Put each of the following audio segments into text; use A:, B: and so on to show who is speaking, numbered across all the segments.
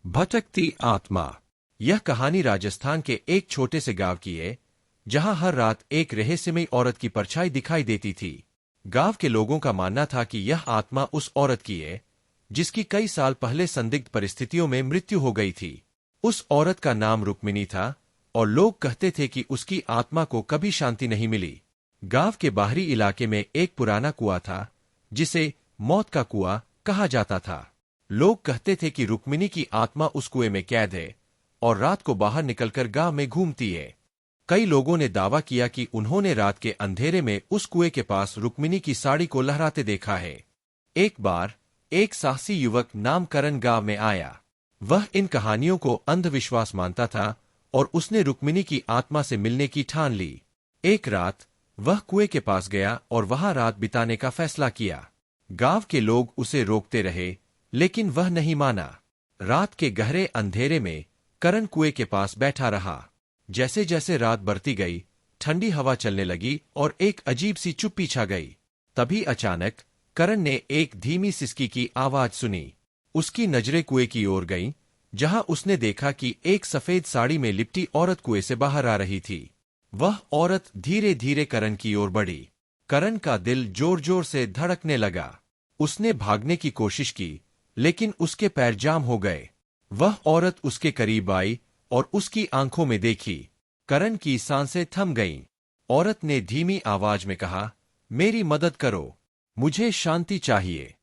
A: भटकती आत्मा। यह कहानी राजस्थान के एक छोटे से गांव की है, जहां हर रात एक रहस्यमयी औरत की परछाई दिखाई देती थी। गांव के लोगों का मानना था कि यह आत्मा उस औरत की है, जिसकी कई साल पहले संदिग्ध परिस्थितियों में मृत्यु हो गई थी। उस औरत का नाम रुक्मिणी था, और लोग कहते थे कि उसकी आत्मा को कभी शांति नहीं मिली। गांव के बाहरी इलाके में एक पुराना कुआं था, जिसे मौत का कुआं कहा जाता था। लोग कहते थे कि रुक्मिणी की आत्मा उस कुएं में कैद है और रात को बाहर निकलकर गांव में घूमती है। कई लोगों ने दावा किया कि उन्होंने रात के अंधेरे में उस कुएं के पास रुक्मिणी की साड़ी को लहराते देखा है। एक बार एक साहसी युवक नाम करण गांव में आया। वह इन कहानियों को अंधविश्वास मानता था और उसने रुक्मिणी की आत्मा से मिलने की ठान ली। एक रात वह कुएं के पास गया और वहां रात बिताने का फैसला किया। गांव के लोग उसे रोकते रहे, लेकिन वह नहीं माना। रात के गहरे अंधेरे में करण कुएं के पास बैठा रहा। जैसे जैसे रात बढ़ती गई, ठंडी हवा चलने लगी और एक अजीब सी चुप्पी छा गई। तभी अचानक करण ने एक धीमी सिसकी की आवाज सुनी। उसकी नजरें कुएं की ओर गईं, जहां उसने देखा कि एक सफेद साड़ी में लिपटी औरत कुएं से बाहर आ रही थी। वह औरत धीरे धीरे करण की ओर बढ़ी। करण का दिल जोर जोर से धड़कने लगा। उसने भागने की कोशिश की, लेकिन उसके पैर जाम हो गए। वह औरत उसके करीब आई और उसकी आंखों में देखी। करण की सांसें थम गईं। औरत ने धीमी आवाज में कहा, मेरी मदद करो, मुझे शांति चाहिए।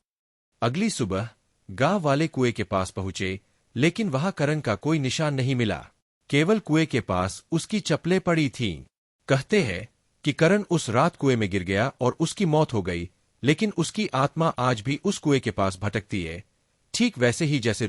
A: अगली सुबह गांव वाले कुएं के पास पहुंचे, लेकिन वहां करण का कोई निशान नहीं मिला। केवल कुएं के पास उसकी चप्पलें पड़ी थीं। कहते हैं कि करण उस रात कुएं में गिर गया और उसकी मौत हो गई, लेकिन उसकी आत्मा आज भी उस कुएं के पास भटकती है, ठीक वैसे ही जैसे